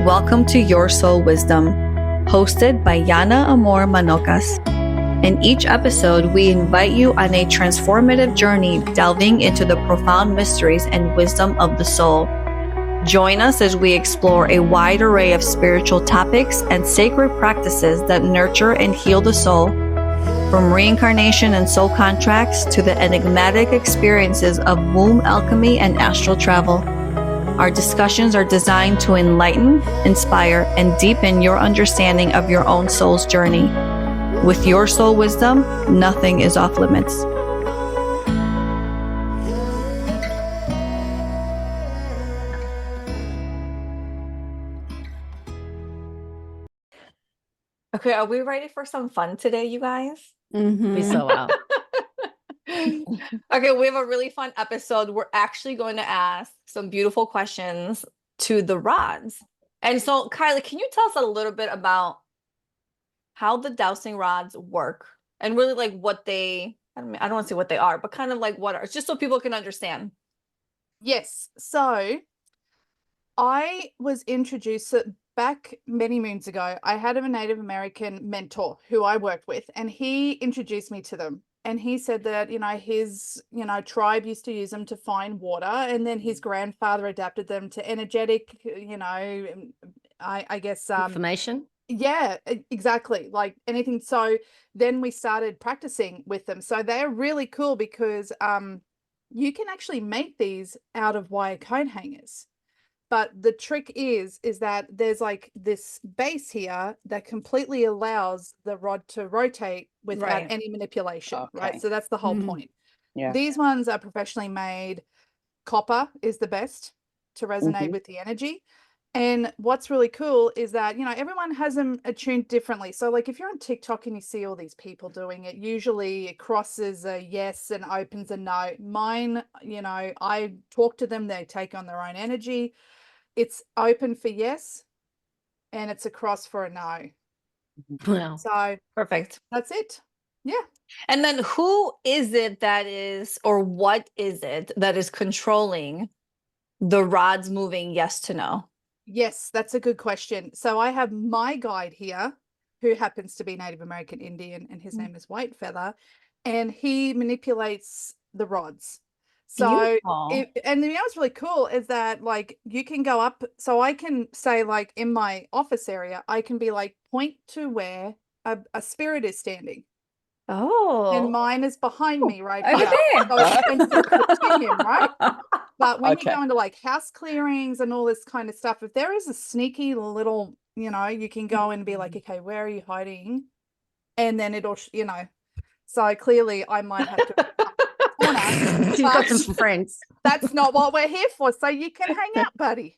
welcome to Your Soul Wisdom, hosted by Yana Amor Manocas. In each episode, we invite you on a transformative journey delving into the profound mysteries and wisdom of the soul. Join us as we explore a wide array of spiritual topics and sacred practices that nurture and heal the soul, from reincarnation and soul contracts to the enigmatic experiences of womb alchemy and astral travel. Our discussions are designed to enlighten, inspire, and deepen your understanding of your own soul's journey. With Your Soul Wisdom, nothing is off limits. Okay, are we ready for some fun today, you guys? We so are. Okay, we have a really fun episode. We're actually going to ask some beautiful questions to the rods. And so, Kylie, can you tell us a little bit about how the dowsing rods work and really like what they, I don't want to say what they are, but kind of like what are, just so people can understand. Yes. So I was introduced back many moons ago. I had a Native American mentor who I worked with, and he introduced me to them. And he said that, his, tribe used to use them to find water. And then his grandfather adapted them to energetic, I guess. Information. Yeah, exactly. Like anything. So then we started practicing with them. So they're really cool because you can actually make these out of wire cone hangers. But the trick is that there's like this base here that completely allows the rod to rotate without any manipulation, right? So that's the whole point. Yeah. These ones are professionally made. Copper is the best to resonate with the energy. And what's really cool is that, everyone has them attuned differently. So like if you're on TikTok and you see all these people doing it, usually it crosses a yes and opens a no. Mine, I talk to them, they take on their own energy. It's open for yes, and it's a cross for a no. Wow. So Perfect. that's it. Yeah. And then who is it that is, or what is it that is controlling the rods moving yes to no? Yes, that's a good question. So I have my guide here who happens to be Native American Indian, and his name is White Feather, and he manipulates the rods. So, and what's really cool is that like you can go up. So I can say like in my office area, I can be like point to where a spirit is standing. Oh. And mine is behind me right over here. there. So it's sensitive to him, right? But when you go into like house clearings and all this kind of stuff, if there is a sneaky little, you can go and be like, okay, where are you hiding? And then it'll, so clearly I might have to. She's got some friends. That's not what we're here for. So you can hang out, buddy,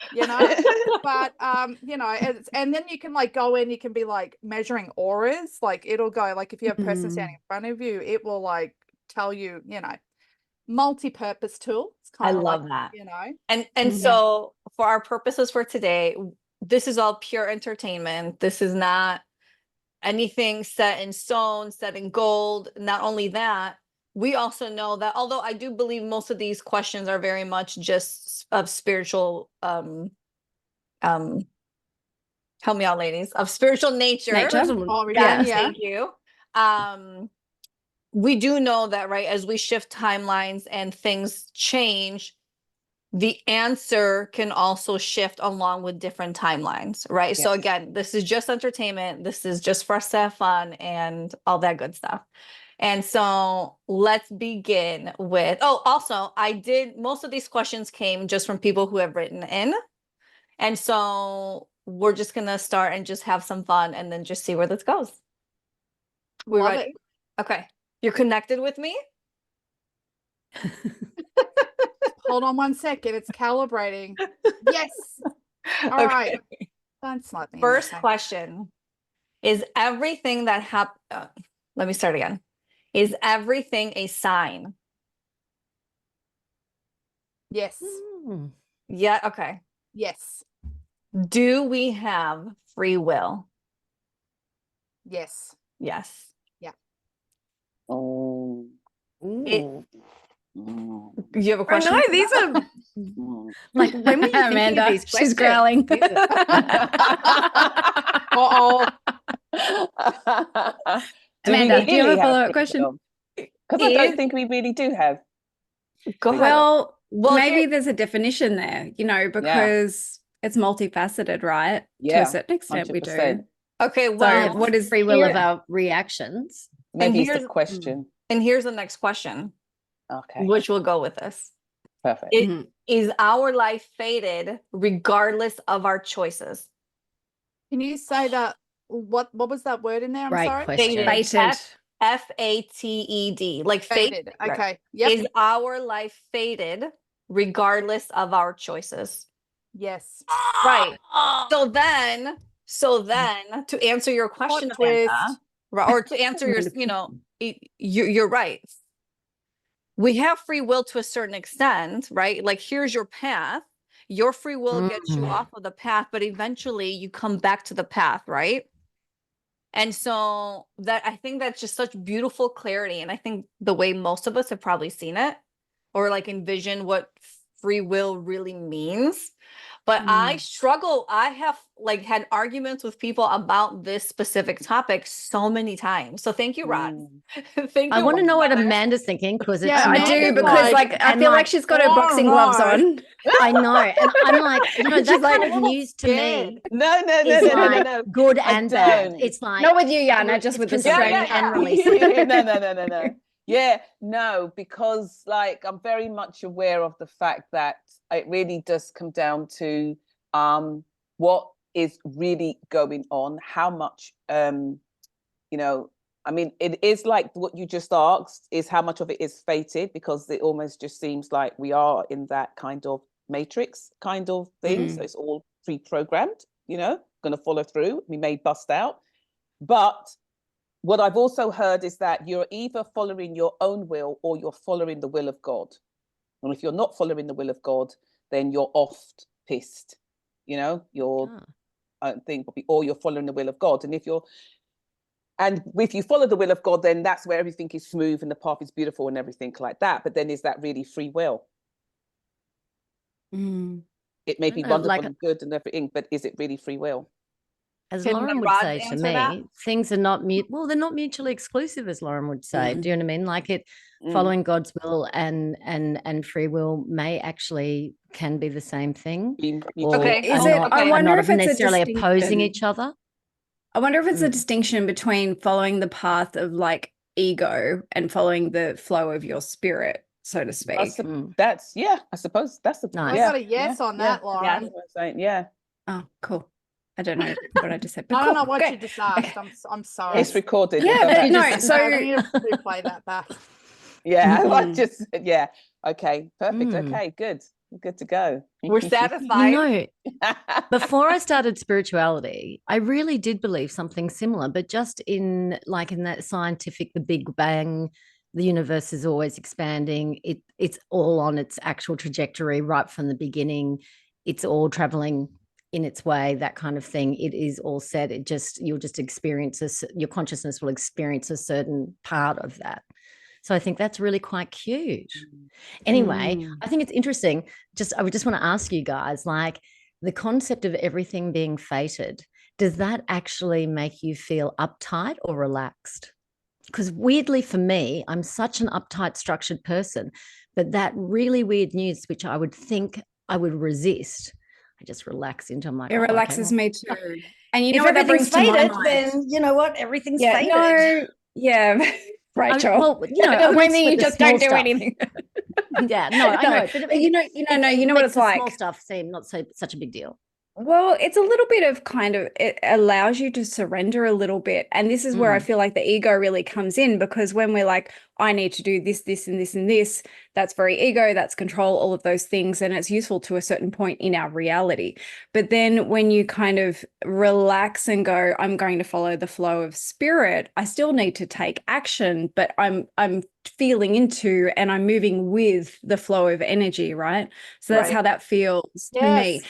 but, and then you can like go in, you can be like measuring auras. Like it'll go like, if you have a person standing in front of you, it will like tell you, multi-purpose tool. It's kind of love like, that. And so for our purposes for today, this is all pure entertainment. This is not anything set in stone, set in gold. Not only that, we also know that although I do believe most of these questions are very much just of spiritual, help me out, ladies, of spiritual nature. Thank you. We do know that, right, as we shift timelines and things change, the answer can also shift along with different timelines, right? Yes. So again, this is just entertainment. This is just for us to have fun and all that good stuff. And so let's begin with, also most of these questions came just from people who have written in. And so we're just going to start and just have some fun and then just see where this goes. We're ready? Okay. You're connected with me? Hold on 1 second. It's calibrating. Yes. All right. Don't slap me. First question. Is everything that happens... let me start again. Is everything a sign? Yes. Yeah, okay. Yes. Do we have free will? Yes. Yes. Yeah. Oh. You have a question? No, these are like When were you thinking of Amanda, these she's questions? growling. Uh-oh. Amanda, do you have a follow-up question? Because I don't think we really do have. Go ahead. Well, Well, maybe here- there's a definition there, because it's multifaceted, right? To Yeah, a certain extent, we do. 100%. okay, So well, what is Free will of here- our reactions. Maybe it's here's- the question. and here's the next question, Okay, which will go with this. perfect. Mhm. Is our life fated regardless of our choices? Can you say that? What was that word in there? I'm Great sorry. question. Fated. Fated, like Fated. right. Okay. Yep. Is our life fated regardless of our choices? Yes. Right. So then, to answer your question, Plot twist. Amanda, or to answer your, you're right. We have free will to a certain extent, right? Like, here's your path. Your free will gets you off of the path, but eventually you come back to the path, right? And so that, I think that's just such beautiful clarity. And I think the way most of us have probably seen it or like envision what free will really means. But I struggle. I have like had arguments with people about this specific topic so many times. So thank you, Rod. Thank you. I want to know what Rod. Amanda's thinking because it's Yeah, I not- do Amanda's because like- I and feel like like, she's got her oh, boxing gloves no. on. I know, and I'm like, She's that's like, kind of news to scared. me. No, It's like no. good I and bad. don't. It's like Not with you, Yana, just it's with the constraining strength. and releasing. No. Yeah, no, because like I'm very much aware of the fact that it really does come down to what is really going on, how much I mean, it is like what you just asked is how much of it is fated, because it almost just seems like we are in that kind of matrix kind of thing. So it's all pre-programmed, going to follow through. We may bust out. But what I've also heard is that you're either following your own will or you're following the will of God. And if you're not following the will of God, then you're oft pissed, you're, I think, or you're following the will of God. And if you follow the will of God, then that's where everything is smooth and the path is beautiful and everything like that. But then is that really free will? It may be know, wonderful like- and good and everything, but is it really free will? As Can Lauren would Rod say to answer me, that? things are not they're not mutually exclusive, as Lauren would say. Do you know what I mean? Like following God's will and free will may actually can be the same thing. Okay. Is are it? not, I are wonder not if it's necessarily a opposing distinction. each other. I wonder if it's a distinction between following the path of like ego and following the flow of your spirit, so to speak. That's I suppose that's the Nice. I got a yes on that, Lauren. Yeah. Oh, cool. I don't know what I just said. But I don't cool. know what Great. you just asked. I'm sorry. It's recorded. Yeah, We'll go but back. no, so I need to play that back. Yeah, I Mhm. just okay, perfect. Okay, good to go. We're satisfied. Before I started spirituality, I really did believe something similar, but just in that scientific, the Big Bang, the universe is always expanding. It's all on its actual trajectory right from the beginning. It's all traveling in its way, that kind of thing. It is all set. You'll just experience your consciousness will experience a certain part of that. So I think that's really quite cute. Anyway, I think it's interesting. I would just want to ask you guys, like the concept of everything being fated, does that actually make you feel uptight or relaxed? Because weirdly for me, I'm such an uptight, structured person, but that really weird news, which I would think I would resist, I just relax into. I'm like, it oh, okay, relaxes well, me too. And you if know what that brings everything's to my fated, mind? then you know what? Everything's Yeah, fated. no, yeah, Rachel. Well, it doesn't mean that you just don't do anything. Yeah, no, I know. But you know what makes it's the like. small stuff seem not such a big deal. Well, it's a little bit of it allows you to surrender a little bit. And this is where I feel like the ego really comes in, because when we're like, I need to do this, this, and this, and this, that's very ego, that's control, all of those things. And it's useful to a certain point in our reality. But then when you kind of relax and go, I'm going to follow the flow of spirit, I still need to take action, but I'm feeling into and I'm moving with the flow of energy, right? So that's how that feels to me.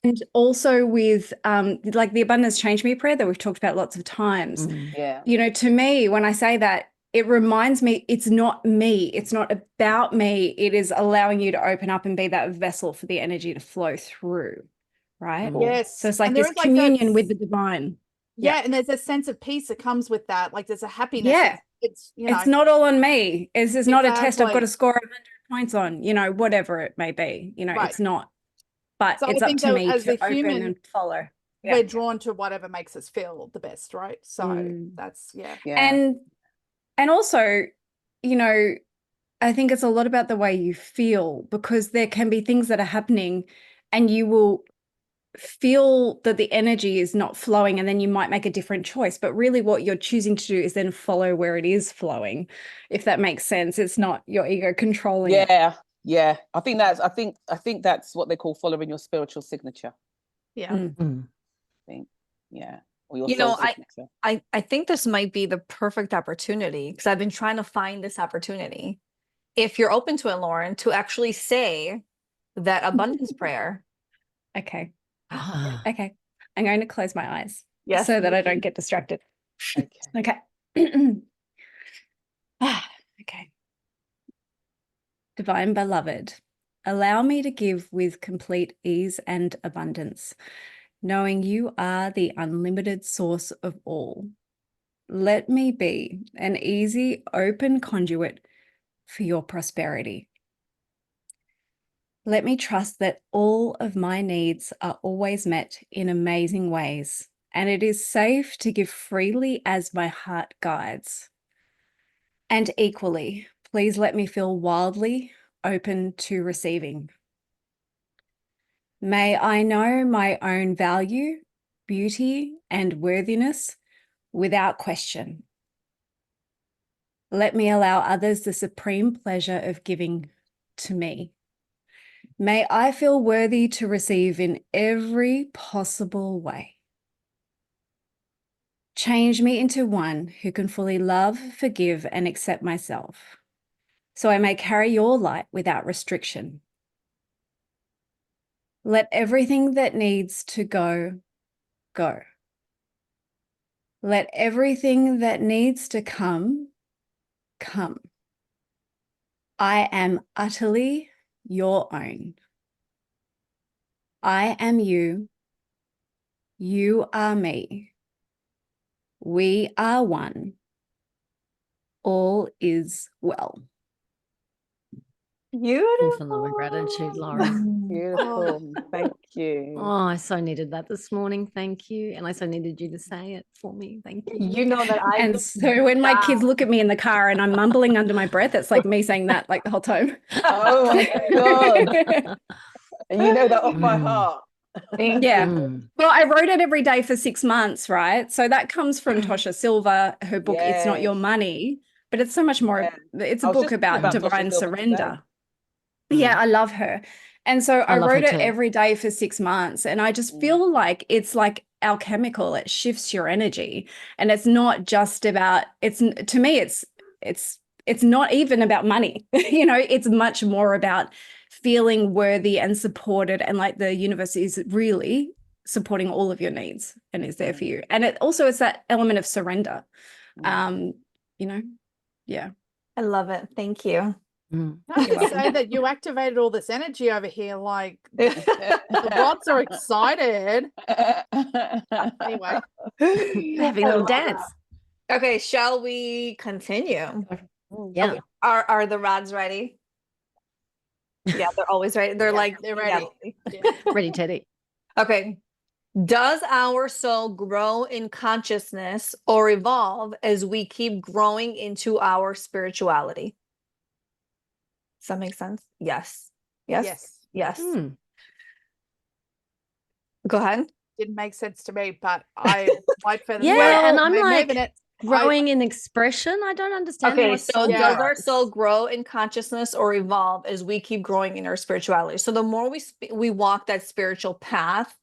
And also with like the abundance change me prayer that we've talked about lots of times, Yeah. to me, when I say that, it reminds me it's not me. It's not about me. It is allowing you to open up and be that vessel for the energy to flow through, right? Yes. So it's like And there this is like that communion with the divine. Yeah, and there's a sense of peace that comes with that. Like there's a happiness. Yeah. It's you know, It's not all on me. This is not a test I've got to Exactly. score 100 points on, you know, whatever it may be. You know, Right. it's not. But So I it's up think to that me as to a open human, and follow. Yeah. we're drawn to whatever makes us feel the best, right? So that's Yeah. And also, you know, I think it's a lot about the way you feel, because there can be things that are happening and you will feel that the energy is not flowing, and then you might make a different choice. But really what you're choosing to do is then follow where it is flowing, if that makes sense. It's not your ego controlling it. Yeah. I think that's what they call following your spiritual signature. Yeah. Mm. I think. Yeah. Or your You soul know, signature. I think this might be the perfect opportunity, because I've been trying to find this opportunity. If you're open to it, Lauren, to actually say that abundance prayer. Okay. Ah. Okay. I'm going to close my eyes Yes. so that I don't get distracted. Okay. Okay. Okay. Divine beloved, allow me to give with complete ease and abundance, knowing you are the unlimited source of all. Let me be an easy, open conduit for your prosperity. Let me trust that all of my needs are always met in amazing ways, and it is safe to give freely as my heart guides. And equally, please let me feel wildly open to receiving. May I know my own value, beauty, and worthiness without question. Let me allow others the supreme pleasure of giving to me. May I feel worthy to receive in every possible way. Change me into one who can fully love, forgive, and accept myself, so I may carry your light without restriction. Let everything that needs to go, go. Let everything that needs to come, come. I am utterly your own. I am you. You are me. We are one. All is well. Beautiful. For love and gratitude, Lauren. Beautiful. Thank you. Oh, I so needed that this morning. Thank you. And I so needed you to say it for me. Thank you. You know that I And so when my kids look at me in the car and I'm mumbling under my breath, it's like me saying that like the whole time. Oh my God. And you know that off by heart. Yeah. Mm. Well, I wrote it every day for 6 months, right? So that comes from Tosha Silver, her book, It's Not Your Yes. Money, but it's so much more. Yeah. It's I a was book just thinking about about Tosha divine Silver today. surrender. Yeah, I love her. And so I love her wrote it too. every day for 6 months. And I just feel like it's like alchemical. It shifts your energy. And it's not just about, to me, it's not even about money. You know, it's much more about feeling worthy and supported. And like the universe is really supporting all of your needs and is there for you. And it also is that element of surrender. You know, yeah. I love it. Thank you. Can I just say that you activated all this energy over here? Like the rods are excited. Anyway, Having a little dance. Okay, shall we continue? Yeah. Are the rods ready? Yeah, they're always ready. They're like they're ready. Ready, Teddy. Okay. Does our soul grow in consciousness or evolve as we keep growing into our spirituality? Does that make sense? Yes. Yes. Yes. Mm. Go ahead. Didn't make sense to me, but I like for the Yeah, and I'm maybe like it- growing in expression. I don't understand. Okay, how a so soul does Yeah. our grows. soul grow in consciousness or evolve as we keep growing in our spirituality? So the more we walk that spiritual path,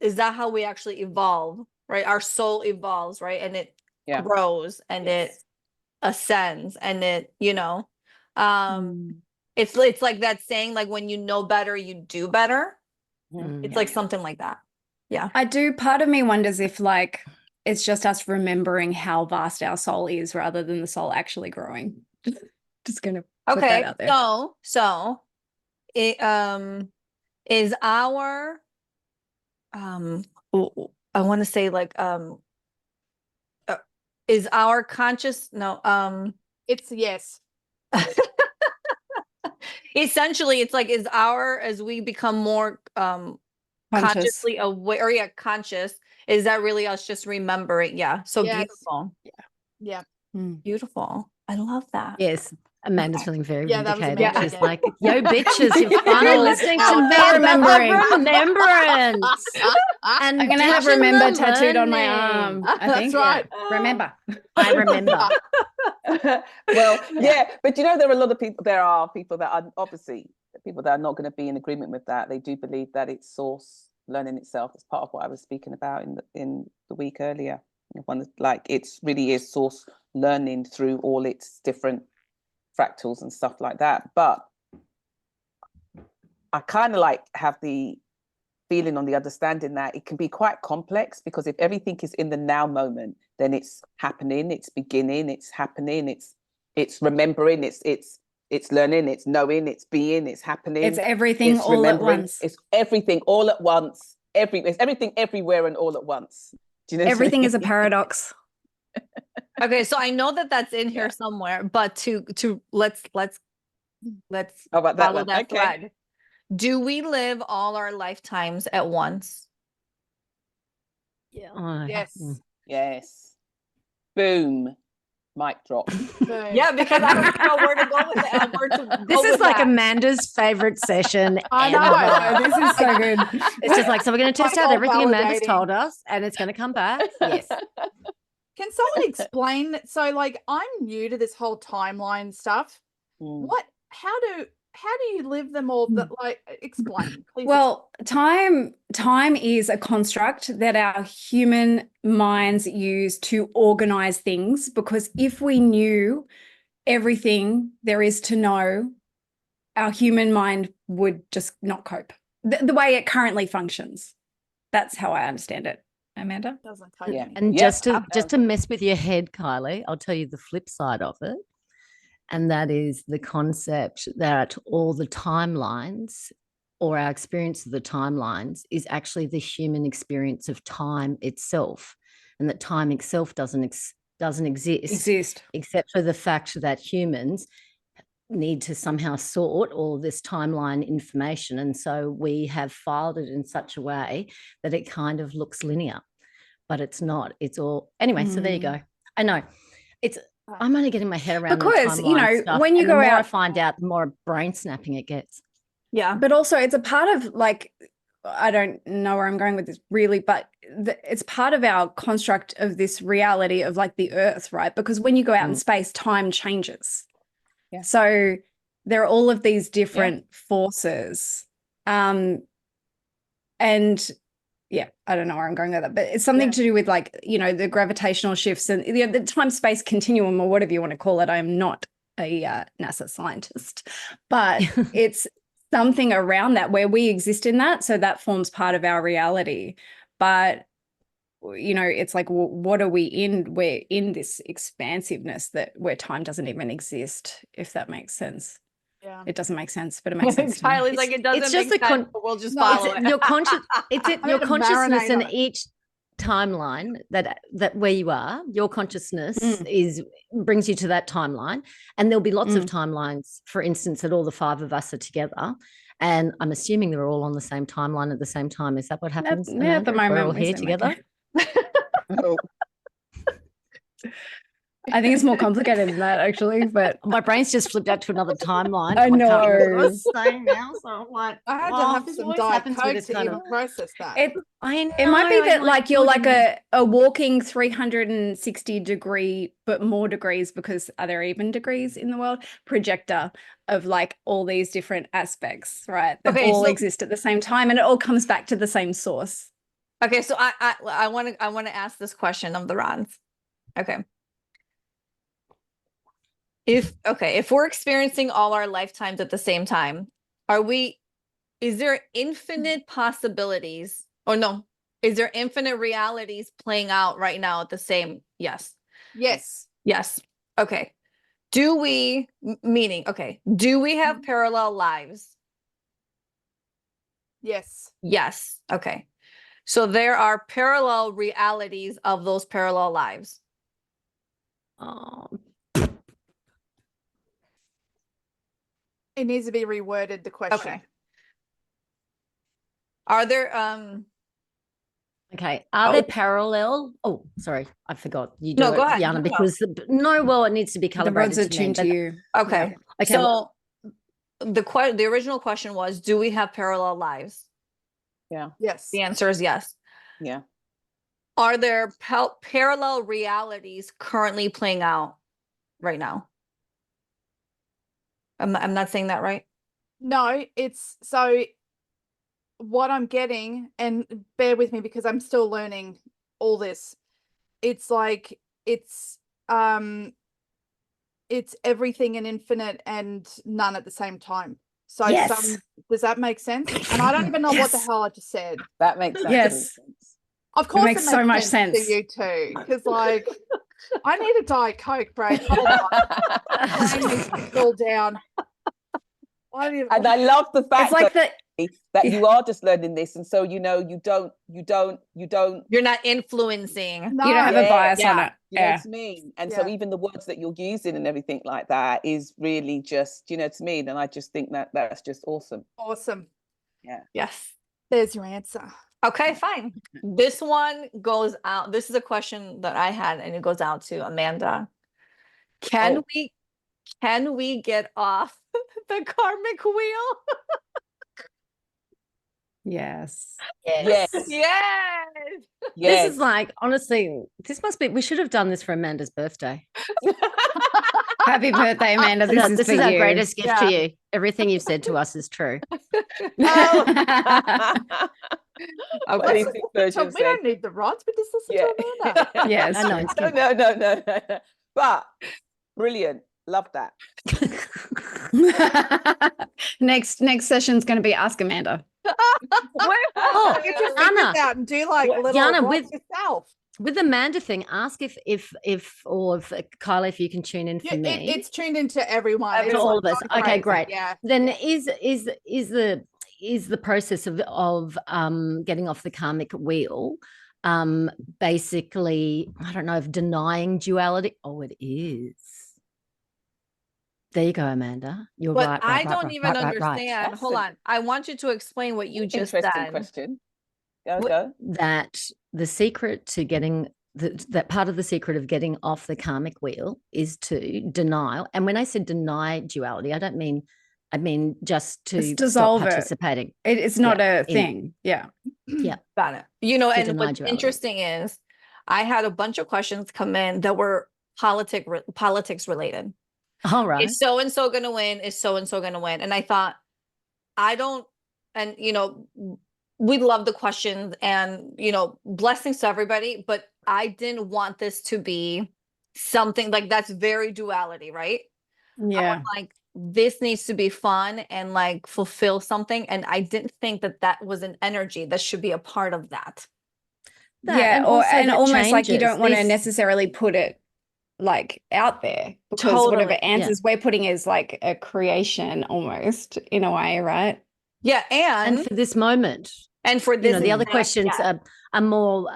is that how we actually evolve, right? Our soul evolves, right? And it grows and it ascends and it, it's like that saying, like when you know better, you do better. It's like something like that. Yeah. I do. Part of me wonders if like It's just us remembering how vast our soul is rather than the soul actually growing. Just gonna put Okay, that out there. so it is our I want to say like is our conscious It's yes. essentially it's like is our as we become more Conscious. consciously aware or conscious, is that really us just remembering? Yeah, so Yes. beautiful. Yeah. Beautiful. I love that. Yes. Amanda's Okay. feeling very Yeah, that was vindicated. Amanda She's again. like, yo, bitches, you're finally Full listening out. to me. I'm remembering. Remembrance. And I'm gonna have ditching the remember tattooed on my learning. arm. I That's think. right. Remember. I remember. Well, yeah, but you know, there are a lot of people. There are people that are obviously people that are not going to be in agreement with that. They do believe that it's source learning itself. It's part of what I was speaking about in the week earlier. One like it's really is source learning through all its different fractals and stuff like that. But I kind of like have the feeling on the understanding that it can be quite complex, because if everything is in the now moment, then it's happening, it's beginning, it's happening, it's remembering, it's learning, it's knowing, it's being, it's happening, It's everything it's all at remembering, once. it's everything all at once, it's everything everywhere and all at once. Do you know Everything is a what I mean? paradox. Okay, so I know that that's in here Yeah. somewhere, but to let's How about that follow one? that Okay. thread. Do we live all our lifetimes at once? Yeah. Oh, Yes. Yes. Boom. Mic drop. Boom. Yeah, because I don't know where to go with that. Where to go This is with like that. Amanda's favorite session I ever. know. This is so good. It's just like, so we're going to test Like out all everything Amanda's validating. told us, and it's going to come back. Yes. Can someone explain? So, like, I'm new to this whole timeline stuff. Mm. How do you live them all? That like explain, please. Well, time is a construct that our human minds use to organize things, because if we knew everything there is to know, our human mind would just not cope the way it currently functions. That's how I understand it. Amanda? Doesn't cope Yeah. anymore. And Yep. just to mess with your head, Kylie, I'll tell you the flip side of it. And that is the concept that all the timelines, or our experience of the timelines, is actually the human experience of time itself. And that time itself doesn't exist except for the fact that humans need to somehow sort all this timeline information. And so we have filed it in such a way that it kind of looks linear, but it's not. It's all anyway. So there you go. I know I'm only getting my head around because the you timeline know stuff, when you and go the more I out, find out, the more brain snapping it gets. Yeah. but also it's a part of, like, I don't know where I'm going with this really, but it's part of our construct of this reality of like the earth, right? Because when you go out in space, time changes. Yeah. So there are all of these different forces. And yeah, I don't know where I'm going with that, but it's something to do with, like, you know, the gravitational shifts and the time-space continuum, or whatever you want to call it. I am not a NASA scientist, but it's something around that where we exist in that. So that forms part of our reality. But, you know, it's like, what are we in? We're in this expansiveness where time doesn't even exist, if that makes sense. Yeah. It doesn't make sense, but it makes sense to me. Kylie's like, it doesn't It's make just sense, but we'll just No, follow it. Your conscious. It's I your need to consciousness marinate in on it. each timeline that where you are. Your consciousness brings you to that timeline, and there'll be lots of timelines. For instance, that all the five of us are together. And I'm assuming they're all on the same timeline at the same time. Is that what happens? Yeah, at the moment, we're all we here seem together. Oh. I think it's more complicated than that, actually. But My brain's just flipped out to another timeline. I so can't remember what I know. was saying now. So I'm like, I had to have this some always Diet happens with Coke this to kind even of. process that. I know. It might be that, I'm like, you're like goodness. a walking 360 degree, but more degrees, because are there even degrees in the world? Projector of, like, all these different aspects, right? That Okay, all so- exist at the same time, and it all comes back to the same source. Okay, so I want to ask this question of the Rons. Okay. If we're experiencing all our lifetimes at the same time, is there infinite possibilities? Or no, Is there infinite realities playing out right now at the same? Yes. Yes. Yes. Okay. Do we, meaning, okay, do we have parallel lives? Yes. Yes. Okay. So there are parallel realities of those parallel lives. Oh, It needs to be reworded, the question. Okay. Are there, okay. Are there parallel? Oh, sorry, I forgot. You do No, it, go ahead. Yana, No. because no, well, it needs to be The calibrated rods are to men, tuned to but- you. okay. Okay, So well- the original question was, do we have parallel lives? Yeah. Yes. The answer is yes. Yeah. Are there parallel realities currently playing out right now? I'm not saying that right. No, it's so what I'm getting, and bear with me because I'm still learning all this. It's like it's everything and infinite and none at the same time. So Yes. does that make sense? And I don't even know what the Yes. hell I just said. That makes absolute Yes. sense. Of course makes so much to sense. you too. Because like I need a Diet Coke break. Hold on. My brain needs to cool down. And I love the fact It's like that, the that you are just learning this, and so you don't You're not influencing. No, you don't have a bias on Yeah. it. you know Yeah. what I mean? And so Yeah. even the words that you're using and everything like that is really just, you know what I mean? And I just think that that's just awesome. awesome. Yes. There's your answer. Okay, fine. This one goes out. This is a question that I had, and it goes out to Amanda. Can we get off the karmic wheel? Yes. Yes. Yes. Yes. This is like, honestly, this must be, we should have done this for Amanda's birthday. Happy birthday, Amanda. No, This is this for is our you. greatest gift Yeah. to you. Everything you've said to us is true. Okay. Basic So version we said, don't need the rods. We just listen yeah. to Amanda. Yes. I know, it's No, good. no. But brilliant. Love that. next session's going to be Ask Amanda. Oh, Get your Anna. fingers out and do like Well, little Yana, rods yourself. With the Amanda thing, ask if Kyla, if you can tune in for me. It's tuned into everyone. To It's all like of us. not Okay, crazy. great. Yeah. Then yeah. is the process of getting off the karmic wheel basically, I don't know, of denying duality? Oh, it is. There you go, Amanda. You're But right. I don't even understand. That's Hold on. I want you to explain what you just Interesting said. question. What- Go. That the secret to getting that part of the secret of getting off the karmic wheel is to deny. And when I said deny duality, I mean just to It's stop dissolve it. participating. It's not Yeah, a thing. Yeah. Got it. You know, To and deny what's duality. interesting is I had a bunch of questions come in that were politics related. All right. Is so and so going to win? Is so and so going to win? And I thought, I don't, and you know, we love the questions and you know, blessings to everybody, but I didn't want this to be something like that's very duality, right? I Yeah. was like, this needs to be fun and like fulfill something. And I didn't think that that was an energy that should be a part of that. Yeah. also And that almost like you changes. don't want to This- necessarily put it like out there because Totally, whatever yeah. answers we're putting is like a creation almost in a way, right? Yeah. and for this moment, for you this, know, the other exact- questions yeah. are more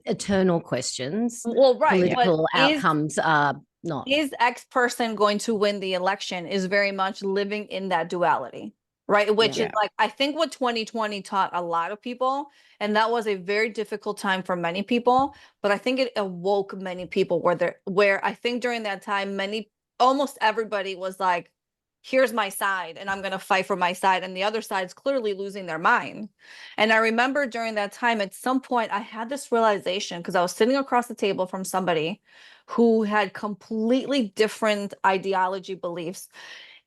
eternal questions. Well, right. Political but outcomes are not. Is X person going to win the election is very much living in that duality, right? Which Yeah. is like, I think what 2020 taught a lot of people, and that was a very difficult time for many people, but I think it awoke many people where I think during that time, almost everybody was like, here's my side and I'm going to fight for my side. And the other side's clearly losing their mind. And I remember during that time, at some point, I had this realization because I was sitting across the table from somebody who had completely different ideology beliefs.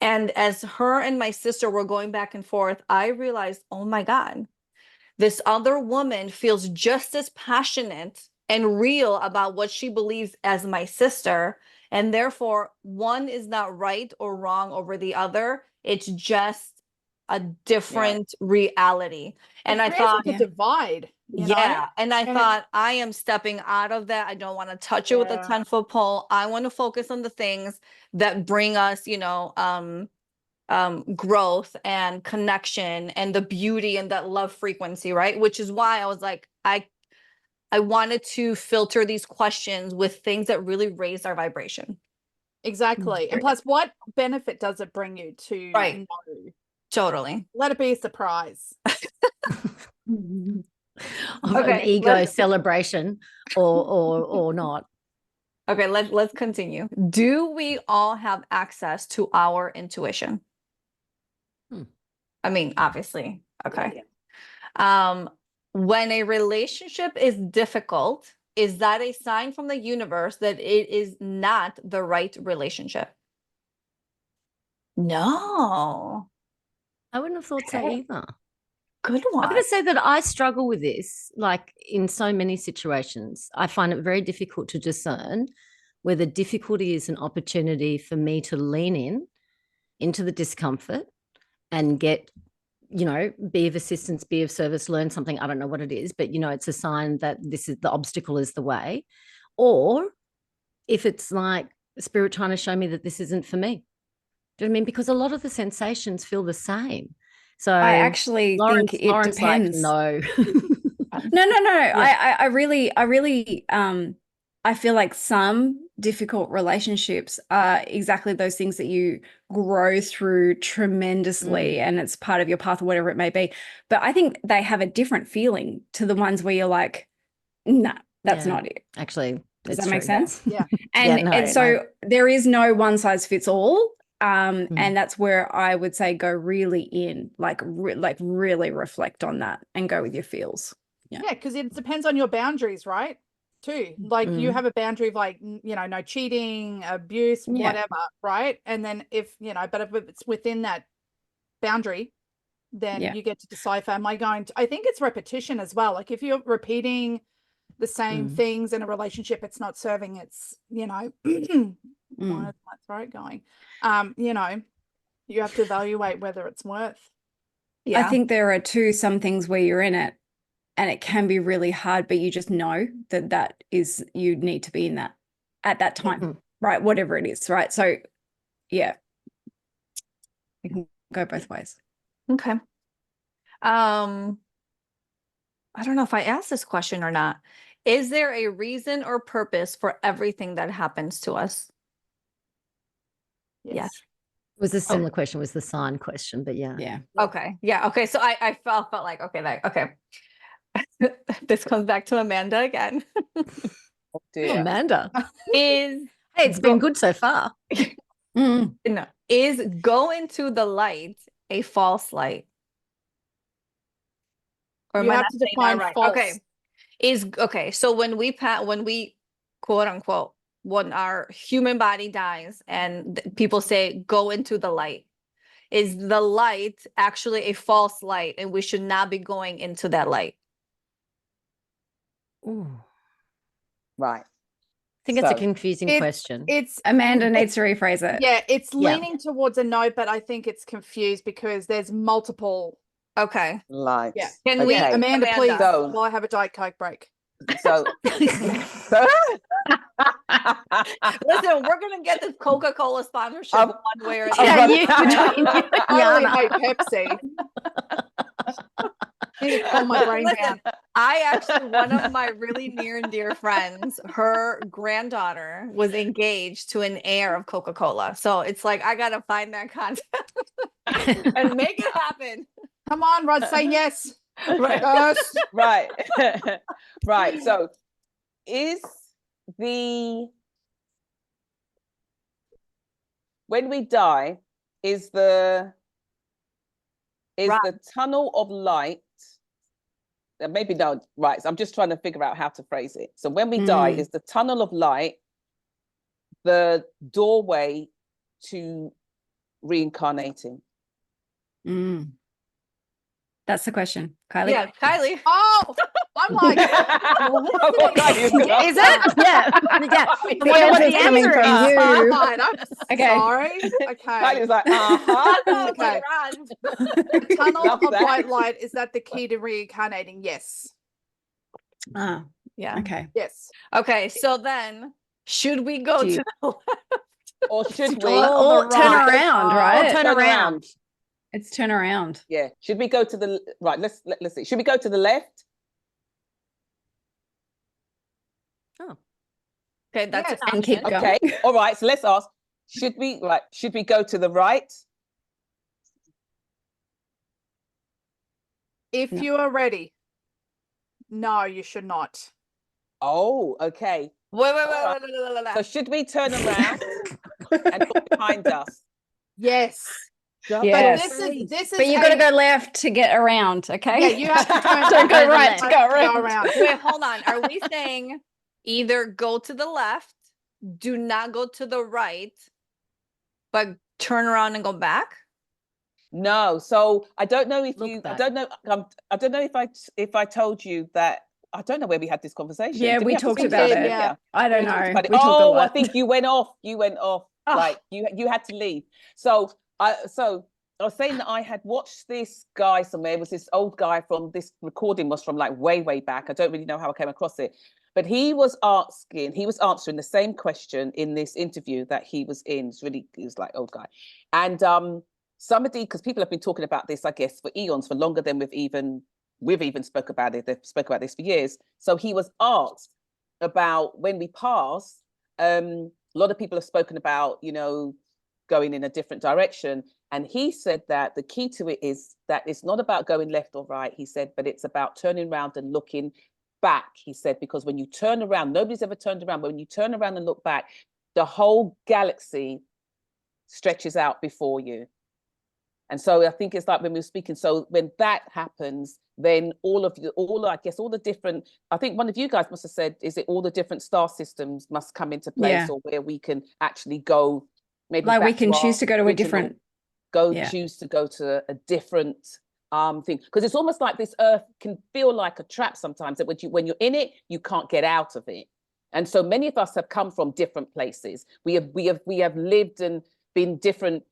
And as her and my sister were going back and forth, I realized, oh my God, this other woman feels just as passionate and real about what she believes as my sister. And therefore, one is not right or wrong over the other. It's just a different reality. And I It thought, creates a divide, you know? yeah, and I And thought, I am stepping out of that. I don't want to touch it with a Yeah. 10-foot pole. I want to focus on the things that bring us, growth and connection and the beauty and that love frequency, right? Which is why I was like, I wanted to filter these questions with things that really raise our vibration. exactly. And plus, what benefit does it bring you to Right. know? Totally. Let it be a surprise. Of an Okay, ego celebration or not. Okay, let's continue. Do we all have access to our intuition? I mean, obviously. Okay. When a relationship is difficult, is that a sign from the universe that it is not the right relationship? No. I wouldn't have thought so either. Good I'm one. going to say that I struggle with this, like in so many situations. I find it very difficult to discern where the difficulty is an opportunity for me to lean into the discomfort and get, be of assistance, be of service, learn something. I don't know what it is, but, it's a sign that this is the obstacle is the way. Or if it's like spirit trying to show me that this isn't for me. Do you know what I mean? Because a lot of the sensations feel the same. So I actually think it Lauren's depends. like, No. Yeah. I really I feel like some difficult relationships are exactly those things that you grow through tremendously and it's part of your path or whatever it may be. But I think they have a different feeling to the ones where you're like, nah, that's Yeah. not it. Actually, Does it's that make true. sense? Yeah. And so there is no one size fits all. And that's where I would say go really in, like really reflect on that and go with your feels. Yeah, because it depends on your boundaries, right? Too. Like you have a boundary of like, no cheating, abuse, whatever, right? And then if it's within that boundary, then you get to decipher, am I going to, I think it's repetition as well. Like if you're repeating the same things in a relationship, it's not serving, it's, why is my throat going? You have to evaluate whether it's worth. I think there are some things where you're in it and it can be really hard, but you just know that is, you need to be in that at that time, right? Whatever it is, right? So yeah, it can go both ways. Okay. I don't know if I asked this question or not. Is there a reason or purpose for everything that happens to us? Yes. It was a similar question, was the sign question, but yeah. Yeah. Okay. Yeah. Okay. So I felt like, okay. This comes back to Amanda again. Oh, dear. Amanda. Hey, it's been good so far. No, is go into the light a false light? Or You am I have not to saying define that right? false. Okay. So when we quote unquote, when our human body dies and people say go into the light, is the light actually a false light and we should not be going into that light? Ooh. Right. I think it's a confusing question. It's Amanda needs to rephrase it. Yeah, it's leaning towards a no, but I think it's confused because there's multiple. Okay. Light. Yeah. Can we, Amanda, please, So- while I have a Diet Coke break. So, listen, we're gonna get this Coca-Cola sponsorship one way or the Yeah, other. you between you and I only Yana. hate Pepsi. Need to calm my brain Listen, down. I actually, one of my really near and dear friends, her granddaughter was engaged to an heir of Coca-Cola. So it's like, I gotta find that content and make it happen. Come on, Rod, say yes. Right. Yes. right. Right. So when we die, is the tunnel of light, maybe no, right. So I'm just trying to figure out how to phrase it. So when we die, is the tunnel of light the doorway to reincarnating? That's the question. Kylie? Yeah, Kylie. Oh, I I'm like, Is it? Yeah. Yeah. I The wonder what answer's the coming answer from is. you. all right, I'm Okay. sorry. Okay. Kylie's like, uh-huh. Okay. Love Tunnel of that. white light, is that the key to reincarnating? Yes. Ah, Yeah. okay. Yes. Okay. So then, should we go Do you- to the left? Or should we? Or turn right. around, Or right? turn around. It's turn around. Yeah. Should we go to the right? Let's see. Should we go to the left? Okay, that's Yes. an And keep option. going. Okay. All right. So let's ask. Should we go to the right? If No. you are ready. No, you should not. Oh, okay. Wait. So should we turn around and look behind us? Yes. Yes. But this is But you got to go left to get around, okay? Yeah, you have to turn. Don't go to the right to left. go around. Wait, hold on. Are we saying either go to the left, do not go to the right, but turn around and go back? No. So I don't know if Look you. back. I don't know. I don't know if I told you that. I don't know where we had this conversation. Yeah, Did we have this talked about conversation? it. Yeah. I don't We talked know. about it. We talked a Oh, lot. I think you went off. You went off. Oh. Like you had to leave. So I was saying that I had watched this guy somewhere. It was this old guy from this recording was from like way back. I don't really know how I came across it, but he was answering the same question in this interview that he was in. He was like old guy, and somebody, because people have been talking about this, I guess, for eons, for longer than we've even spoke about it. They've spoke about this for years. So he was asked about when we pass. A lot of people have spoken about, going in a different direction. And he said that the key to it is that it's not about going left or right, he said, but it's about turning around and looking back, he said, because when you turn around, nobody's ever turned around, but when you turn around and look back, the whole galaxy stretches out before you. And so I think it's like when we were speaking, so when that happens, then I think one of you guys must have said, is it all the different star systems must come into place, Yeah. or where we can actually go, maybe Like we back can our choose to go to a original- different. Yeah. choose to go to a different thing, because it's almost like this earth can feel like a trap sometimes, that when you're in it, you can't get out of it. And so many of us have come from different places. We have lived and been different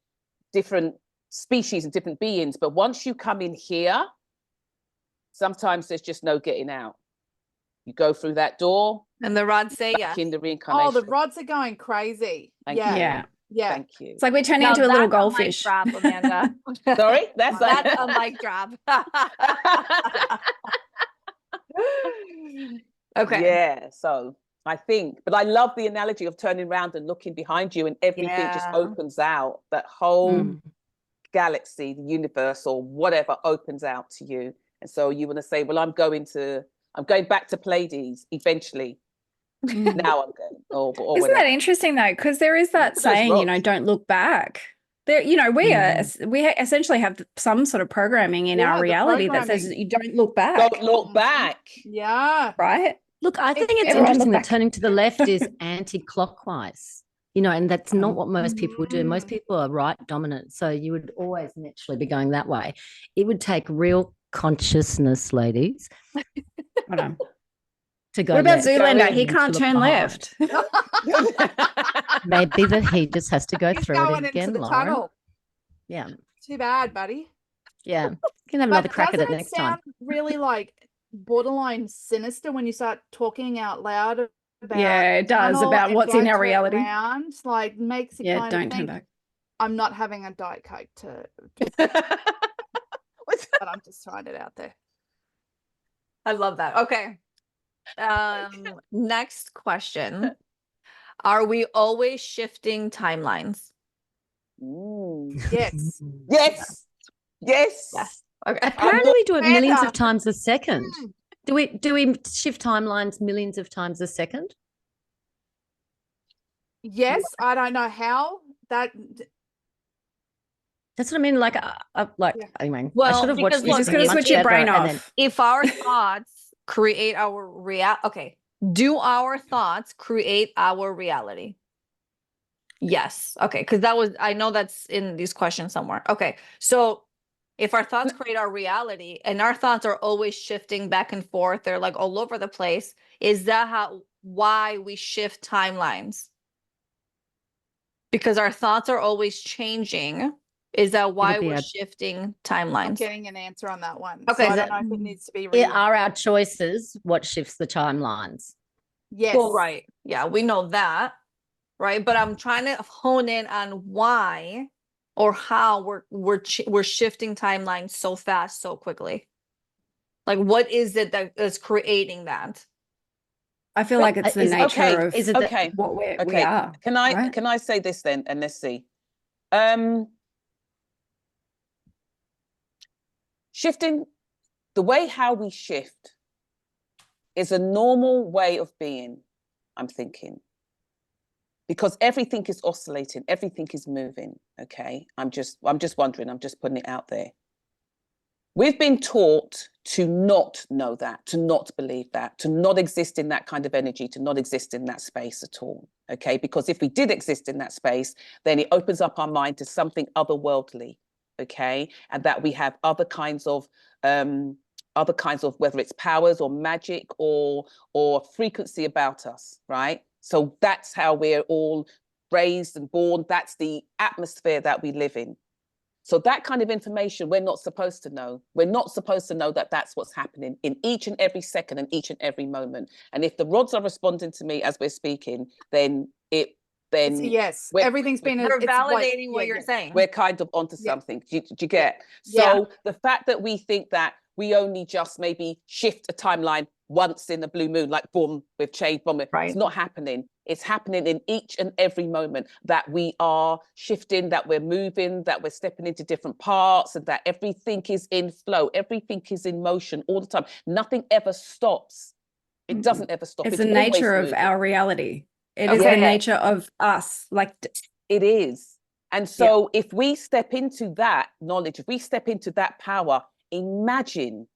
species and different beings, but once you come in here, sometimes there's just no getting out. You go through that door, And the rods say back yes. in the reincarnation. Oh, the rods are going crazy. Thank Yeah. you. Yeah. Yeah. Thank you. It's like we're turning Now into a little that's goldfish. mic drop, Amanda. Sorry, that's That's a mic drop. Okay. Yeah, so I think, but I love the analogy of turning around and looking behind you, and everything just Yeah. opens out. That whole Mm. galaxy, the universe, or whatever opens out to you. And so you want to say, well, I'm going back to Pleiades eventually. Mm. Now I'm going. Or Isn't whatever. that interesting though? Because there is that Those saying, rocks. don't look back. There, we essentially have some sort of programming in Yeah, our the reality that says programming. you don't look back, Don't look back. Yeah. right? Look, I think It's it's everyone interesting look that back. turning to the left is anti-clockwise, and that's not what most people would do. Most Mm. people are right dominant. So you would always naturally be going that way. It would take real consciousness, ladies, Hold on. to go What about left Zoolander? and He to can't look turn behind. left. Maybe that he just has to go He's through going it again, into the Lauren. tunnel. Yeah. Too bad, buddy. Yeah. You can have another But crack at doesn't it next time. sound really like borderline sinister when you start talking out loud about Yeah, it does, tunnel about and what's in don't our turn reality. around, like makes you Yeah, kind don't of turn think, back. I'm not having a Diet Coke but I'm just throwing it out there. I love that. Okay. Next question. Are we always shifting timelines? Yes. Yes. Yes. Okay. Apparently we do it millions Amanda. of times a second. Mm. Do we shift timelines millions of times a second? Yes, I don't know how that. That's what I mean. Like, Yeah. I mean, I Well, should have watched because this You're just thing going to much switch your better brain and then- off. if our thoughts create our okay. Do our thoughts create our reality? Yes. Okay. Because I know that's in these questions somewhere. Okay. So if our thoughts create our reality and our thoughts are always shifting back and forth, they're like all over the place, is that why we shift timelines? Because our thoughts are always changing. Is that why we're shifting I'm timelines? getting an answer on that one. Okay, So I don't know if it needs to be Are our choices what shifts the timelines? Yes. Well, right. Yeah, we know that. Right. But I'm trying to hone in on why or how we're shifting timelines so fast, so quickly. Like, what is it that is creating that? I feel like it's the nature of okay. what we are. Can I say this then, and let's see. Shifting, the way how we shift is a normal way of being, I'm thinking. Because everything is oscillating, everything is moving, okay? I'm just wondering, I'm just putting it out there. We've been taught to not know that, to not believe that, to not exist in that kind of energy, to not exist in that space at all, okay? Because if we did exist in that space, then it opens up our mind to something otherworldly, okay? And that we have other kinds of whether it's powers or magic or frequency about us, right? So that's how we're all raised and born. That's the atmosphere that we live in. So that kind of information we're not supposed to know. We're not supposed to know that that's what's happening in each and every second and each and every moment. And if the rods are responding to me as we're speaking, then yes, everything's been they're validating what you're saying. We're kind of onto something. Do you get? So the fact that we think that we only just maybe shift a timeline once in a blue moon, like boom, we've changed, boom, it's not happening. It's happening in each and every moment that we are shifting, that we're moving, that we're stepping into different parts, and that everything is in flow, everything is in motion all the time. Nothing ever stops. It doesn't ever stop. It's the nature of our reality. It is the nature of us. Like it is. And so if we step into that knowledge, if we step into that power, imagine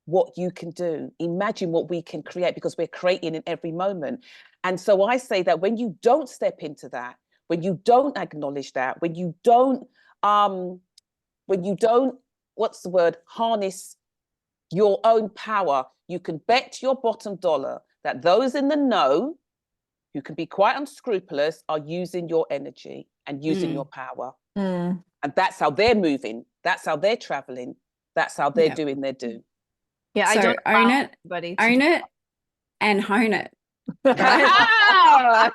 what you can do. Imagine what we can create, because we're creating in every moment. And so I say that when you don't step into that, when you don't acknowledge that, when you don't, harness your own power, you can bet your bottom dollar that those in the know, who can be quite unscrupulous, are using your energy and using your power. And that's how they're moving. That's how they're traveling. That's how they're doing their do. Yeah, so I don't own it and hone it. Right?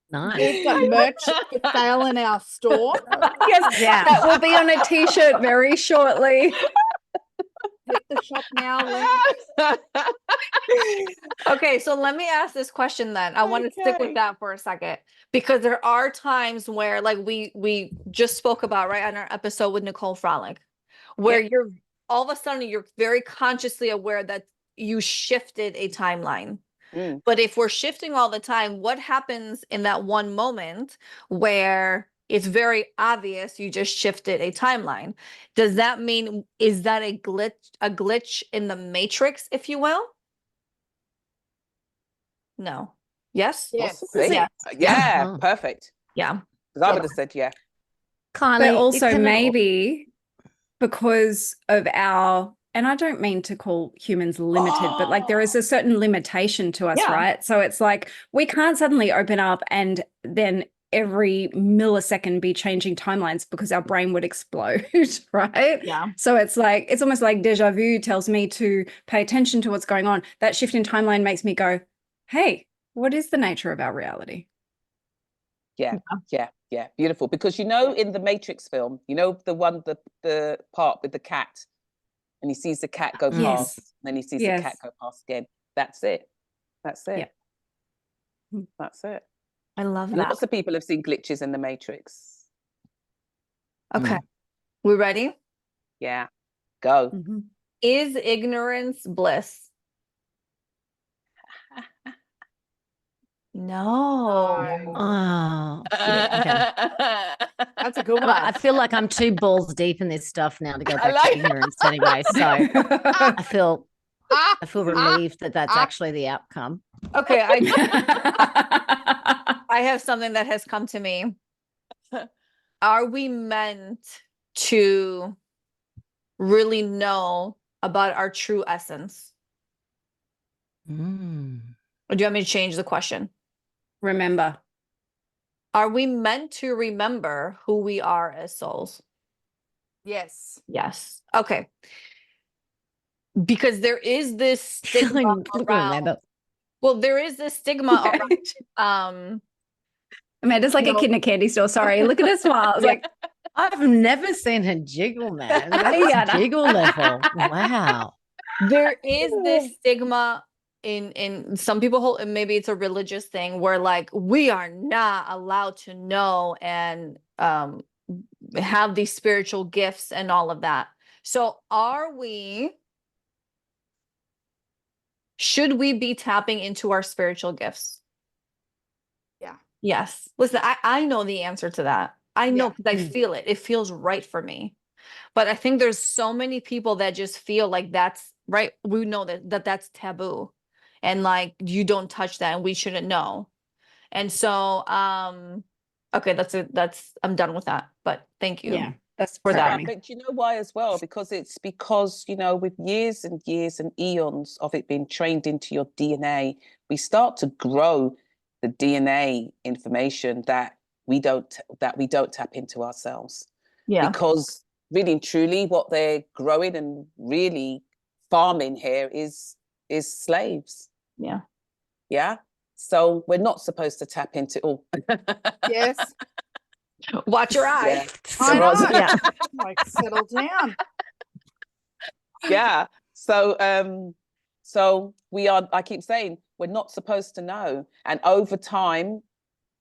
Nice. We've got merch for sale in our store. Yes, that will be on a t-shirt very shortly. Hit the shop now. Okay, so let me ask this question then. I want to stick with that for a second, because there are times where, like we just spoke about, right, on our episode with Nicole Frolic, where you're all of a sudden you're very consciously aware that you shifted a timeline. But if we're shifting all the time, what happens in that one moment where it's very obvious you just shifted a timeline? Does that mean, is that a glitch in the matrix, if you will? No. Yes? Yes. Yeah, perfect. Yeah. Because I would have said yeah. Kylie, but also maybe because of and I don't mean to call humans limited, but like there is a certain limitation to us, right? So it's like we can't suddenly open up and then every millisecond be changing timelines, because our brain would explode, right? Yeah. So it's like, it's almost like deja vu tells me to pay attention to what's going on. That shift in timeline makes me go, hey, what is the nature of our reality? Yeah. Beautiful. Because in the Matrix film, the part with the cat, and he sees the cat go past, and then he sees the cat go past again. That's it. Yeah. That's it. I love that. Lots of people have seen glitches in the Matrix. Okay. We ready? Yeah. Go. Is ignorance bliss? No. Oh, yeah, okay. That's a good one. I feel like I'm too balls deep in this stuff now to go back to ignorance anyway. So I feel relieved that that's actually the outcome. Okay. I have something that has come to me. are we meant to really know about our true essence? Or do you want me to change the question? Remember. Are we meant to remember who we are as souls? Yes. Yes. Okay. Because there is this stigma Look at around. Amanda. Well, there is this stigma around. Amanda's like You a know- kid in a candy store. Sorry, look at her smile. I was Yeah. like, I've never seen her jiggle, man. That's Yana. jiggle level. Wow. There is this stigma in some people hold, and maybe it's a religious thing where like we are not allowed to know and have these spiritual gifts and all of that. So should we be tapping into our spiritual gifts? Yeah. Yes. Listen, I know the answer to that. I know because I feel it. It feels right for me. But I think there's so many people that just feel like that's right. We know that's taboo. And like you don't touch that and we shouldn't know. And so okay, that's I'm done with that. But thank you. yeah, that's For that. programming. But you know why as well? Because you know, with years and years and eons of it being trained into your DNA, we start to grow the DNA information that we don't tap into ourselves. Yeah. Because really and truly what they're growing and really farming here is slaves. Yeah. Yeah. So we're not supposed to tap into all. Yes. Watch your eyes. I Roz. know. Yeah. Like, settle down. Yeah. So we are, I keep saying, we're not supposed to know. And over time,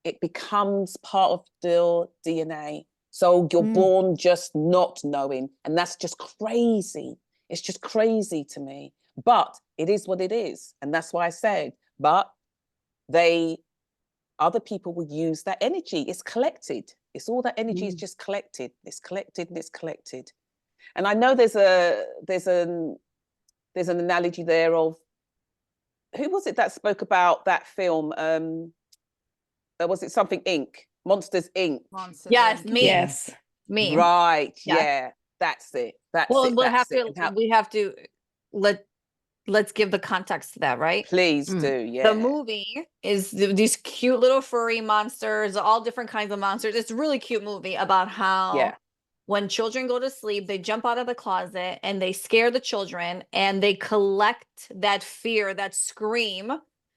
it becomes part of the DNA. So you're born just not knowing. And that's just crazy. It's just crazy to me. But it is what it is. And that's why I said, but other people will use that energy. It's collected. It's all that energy is just collected. It's collected and it's collected. And I know there's an analogy there of, who was it that spoke about that film? Was it something Inc? Monsters Inc. Monsters, Yes, Inc. me. Yes. Me. Right. Yeah. Yeah. That's it. That's Well, it. we'll That's have it. to And how, we have to let's give the context to that, right? please do. Yeah. The movie is these cute little furry monsters, all different kinds of monsters. It's a really cute movie about how when children go to sleep, they jump out of the closet and they scare the children and they collect that fear, that scream.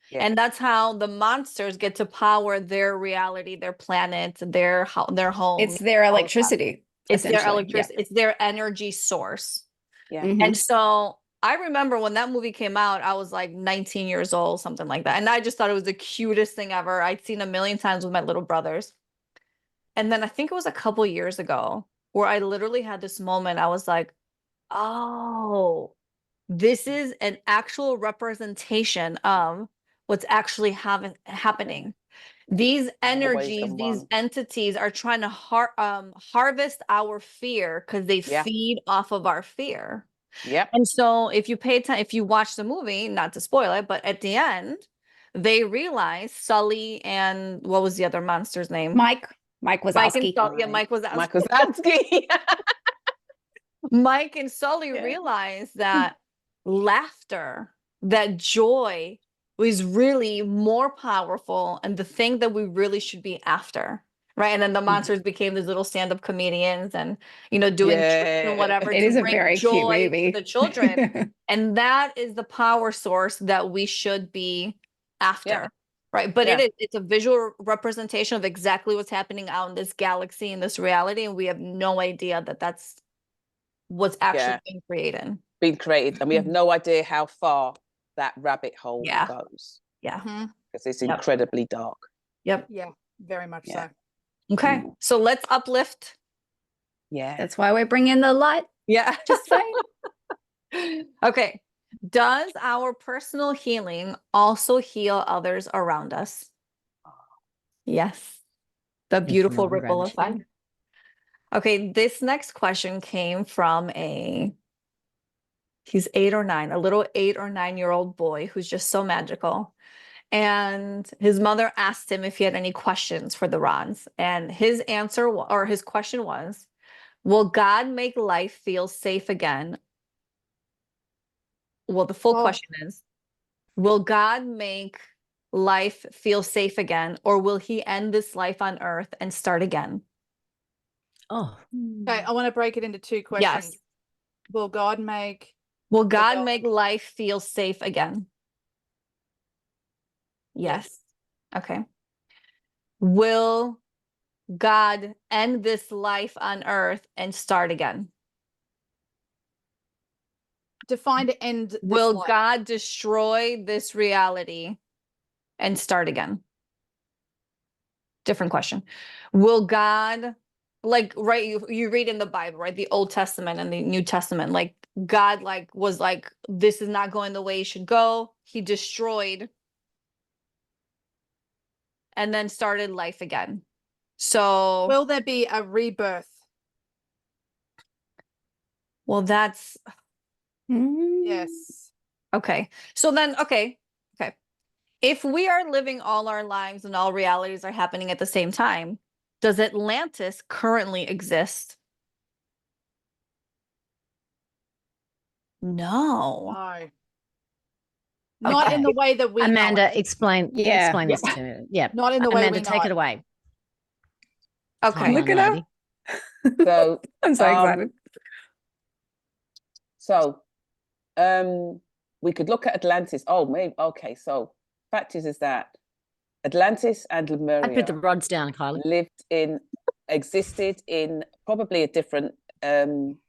Yeah. And that's how the monsters get to power their reality, their planet, their home. It's their electricity. It's their essentially. electricity. It's their energy source. Yeah. And so I remember when that movie came out, I was like 19 years old, something like that. And I just thought it was the cutest thing ever. I'd seen a million times with my little brothers. And then I think it was a couple years ago where I literally had this moment. I was like, oh, this is an actual representation of what's actually happening. These energies, these entities are trying to harvest our fear because they feed off of our fear. Yep. And so if you pay attention, if you watch the movie, not to spoil it, but at the end, they realize Sully and what was the other monster's name? Mike Wazowski. Mike Wazowski. Mike Wazowski. Mike and Sully realized that laughter, that joy was really more powerful and the thing that we really should be after. Right. And then the monsters became these little stand-up comedians and, you know, doing tricks and whatever. It to is a bring very cute joy movie. to the children. And that is the power source that we should be after. Yeah. Right. But it's a visual representation of exactly what's happening out in this galaxy, in this reality. And we have no idea that that's what's actually being created. And we have no idea how far that rabbit hole goes. Yeah. Because it's incredibly dark. Yep. Yeah, very much so. Okay. So let's uplift. Yeah. That's why we're bringing the light. Yeah. Just saying. Okay. Does our personal healing also heal others around us? Yes. The beautiful ripple effect. Okay. This next question came from he's 8 or 9, a little 8 or 9-year-old boy who's just so magical. And his mother asked him if he had any questions for the Rons. And his answer or his question was, will God make life feel safe again? Well, the full question is, will God make life feel safe again, or will he end this life on earth and start again? Oh, Okay, I want to break it into two questions. Yes. Will God make Will God make life feel safe again? Yes. Okay. Will God end this life on earth and start again? define to end this Will life? God destroy this reality and start again? Different question. Will God, like, right, you read in the Bible, right, the Old Testament and the New Testament, like God like was like, this is not going the way it should go. He destroyed and then started life again. So Will there be a rebirth? well, that's Yes. okay. So then, okay. If we are living all our lives and all realities are happening at the same time, does Atlantis currently exist? No. No. Not in the way that we know Amanda, it. explain this to me. Yeah. Not in the way Amanda, we know take it. it away. Okay. Look Timeline it up. lady. So I'm so excited. So we could look at Atlantis. Oh, maybe okay. So fact is that Atlantis and I put the Lemuria rods down, Kylie. existed in probably a different slightly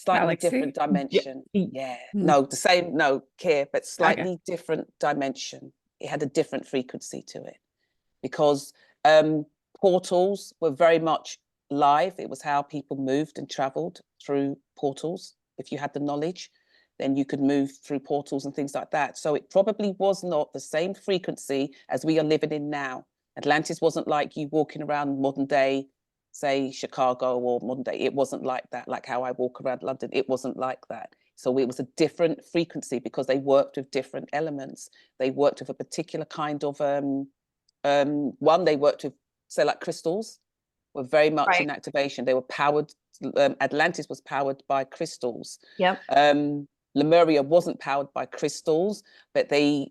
Galaxy? different dimension. Yeah. Mm. No, the same, no, Keir, but slightly different dimension. It had a different frequency to it because portals were very much live. It was how people moved and traveled through portals. If you had the knowledge, then you could move through portals and things like that. So it probably was not the same frequency as we are living in now. Atlantis wasn't like you walking around modern day, say Chicago or modern day. It wasn't like that, like how I walk around London. It wasn't like that. So it was a different frequency because they worked with different elements. They worked with a particular kind of one. They worked with, say, like crystals were very much in activation. They were powered. Atlantis was powered by crystals. Yep. Lemuria wasn't powered by crystals, but they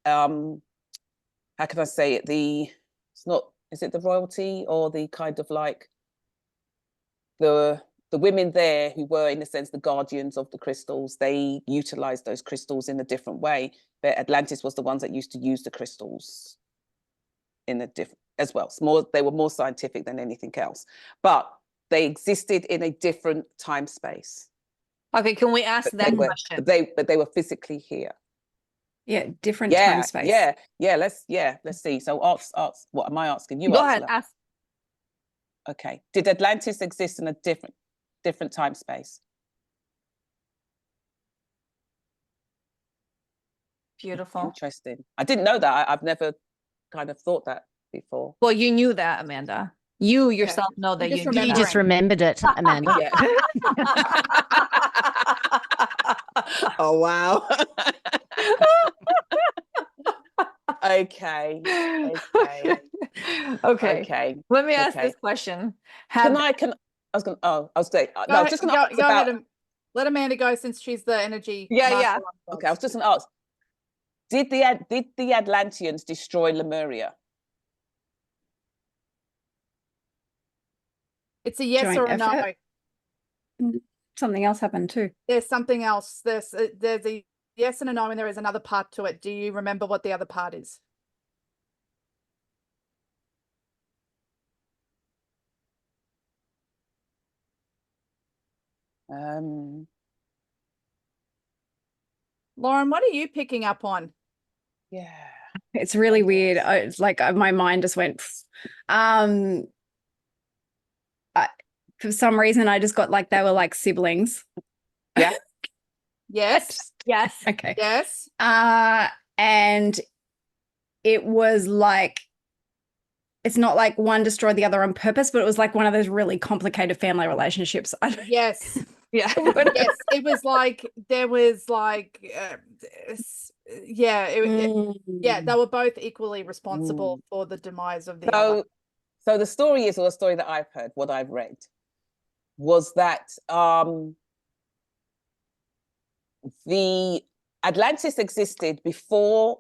how can I say it? It's not, is it the royalty or the kind of like the women there who were in a sense the guardians of the crystals, they utilized those crystals in a different way. But Atlantis was the ones that used to use the crystals in a different as well. They were more scientific than anything else, but they existed in a different time space. Okay, can we ask that question? But they were physically here. Yeah, different time space. Let's see. So ask. What am I asking you? Go ahead, ask. Okay. Did Atlantis exist in a different time space? Beautiful. Interesting. I didn't know that. I've never kind of thought that before. Well, you knew that, Amanda. You yourself know that you knew You that. just remembered it, Amanda. Oh, wow. Okay. Let me ask this question. I was going to say, no, I was just going to ask go about... ahead and let Amanda go since she's the energy. Yeah. Okay, I was just going to ask, did the Atlanteans destroy Lemuria? It's a yes Joint or a effort. no. Something else happened too. There's something else. There's a yes and a no, and there is another part to it. Do you remember what the other part is? Lauren, what are you picking up on? Yeah. It's really weird. It's like my mind just went. For some reason, I just got like they were like siblings. Yeah. Yes. Yes. Okay. Yes. And it was like, it's not like one destroyed the other on purpose, but it was like one of those really complicated family relationships. Yes. Yeah. Yes, it was like there was like yeah, yeah, they were both equally responsible for the demise of the other. So the story is, or the story that I've heard, what I've read, was that the Atlantis existed before.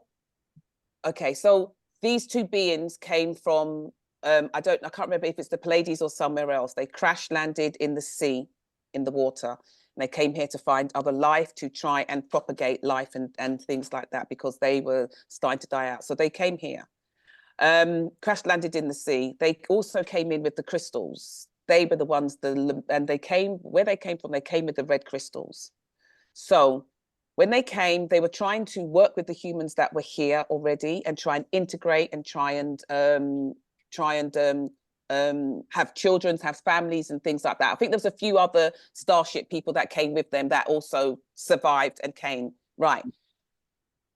Okay, so these two beings came from I can't remember if it's the Pleiades or somewhere else. They crash landed in the sea, in the water. And they came here to find other life, to try and propagate life and things like that, because they were starting to die out. So they came here. Crash landed in the sea. They also came in with the crystals. They were the ones, and they came, where they came from, they came with the red crystals. So when they came, they were trying to work with the humans that were here already and try and integrate and try and have children, have families and things like that. I think there was a few other starship people that came with them that also survived and came. Right.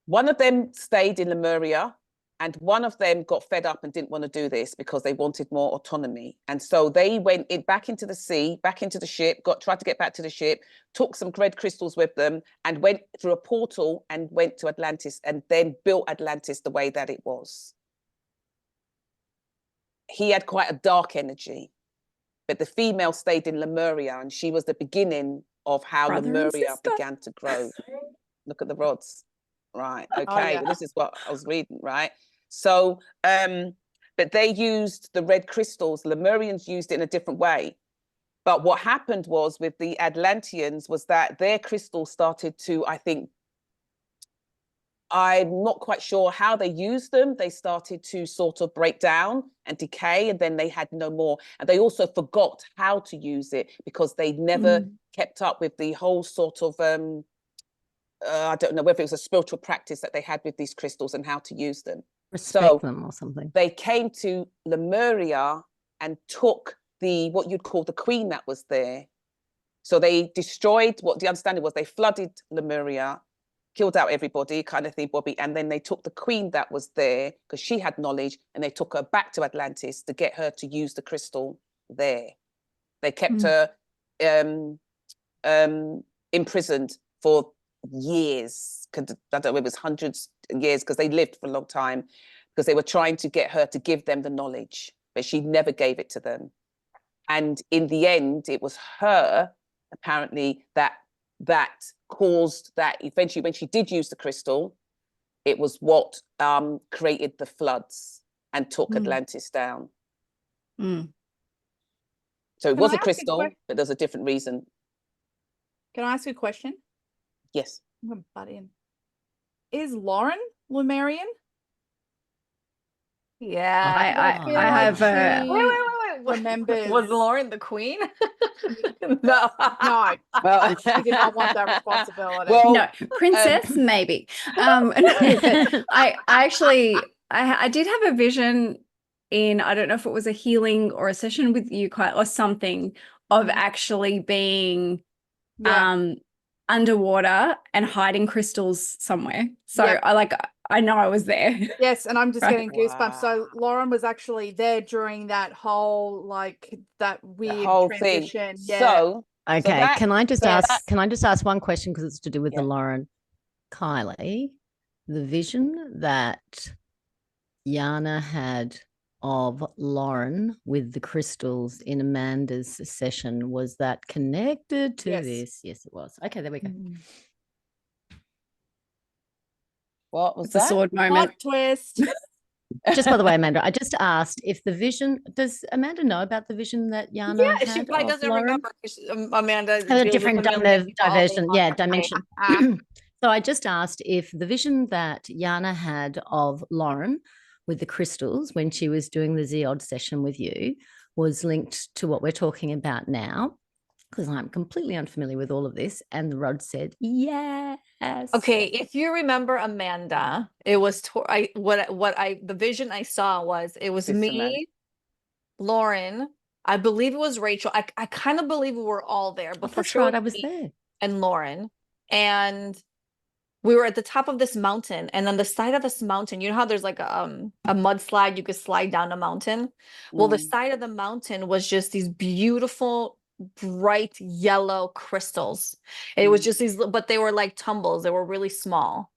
One of them stayed in Lemuria, and one of them got fed up and didn't want to do this because they wanted more autonomy. And so they went back into the sea, back into the ship, tried to get back to the ship, took some red crystals with them and went through a portal and went to Atlantis, and then built Atlantis the way that it was. He had quite a dark energy, but the female stayed in Lemuria, and she was the beginning of how Lemuria began to grow. Look at the rods. Right. Okay. Oh, yeah. Well, this is what I was reading, right? So, but they used the red crystals. Lemurians used it in a different way. But what happened was with the Atlanteans was that their crystals started to, I think, I'm not quite sure how they used them. They started to sort of break down and decay, and then they had no more. And they also forgot how to use it because they never kept up with the whole sort of I don't know whether it was a spiritual practice that they had with these crystals and how to use them. Respect them or something. They came to Lemuria and took what you'd call the queen that was there. So they destroyed, what the understanding was, they flooded Lemuria, killed out everybody kind of thing, Bobby. And then they took the queen that was there because she had knowledge, and they took her back to Atlantis to get her to use the crystal there. They kept her imprisoned for years. I don't know, it was hundreds of years, because they lived for a long time, because they were trying to get her to give them the knowledge, but she never gave it to them. And in the end, it was her, apparently, that caused that. Eventually, when she did use the crystal, it was what created the floods and took Atlantis down. So it was a crystal, but there's a different reason. Can I ask you a question? Yes. I'm going to butt in. Is Lauren Lemurian? Yeah. I have Wait. Remembers. Was Lauren the queen? No. Well, She did not want that responsibility. Well, no, princess, maybe. No, but I did have a vision in, I don't know if it was a healing or a session with you, or something, of actually being underwater and hiding crystals somewhere. So I know I was there. Yes, and I'm just getting goosebumps. So Lauren was actually there during that whole that weird whole transition. thing. Yeah. So Okay, can I just ask one question, because it's to do with the Lauren? Kylie, the vision that Yana had of Lauren with the crystals in Amanda's session, was that connected to this? Yes, it was. Okay, there we go. What was It's a sword moment. Plot twist. Just by the way, Amanda, I just asked if the vision, does Amanda know about the vision that Yana had? She probably doesn't remember. Amanda a different dimension. So I just asked if the vision that Yana had of Lauren with the crystals when she was doing the Zeod session with you was linked to what we're talking about now, because I'm completely unfamiliar with all of this. And the Rod said, yes. Okay, if you remember, Amanda, it was the vision I saw was, it was me, Lauren, I believe it was Rachel. I kind of believe we were all there, but that's right, I was there. And Lauren, and we were at the top of this mountain, and on the side of this mountain, you know how there's like a mudslide, you could slide down a mountain. Well, the side of the mountain was just these beautiful bright yellow crystals. It was just these, but they were like tumbles. They were really small.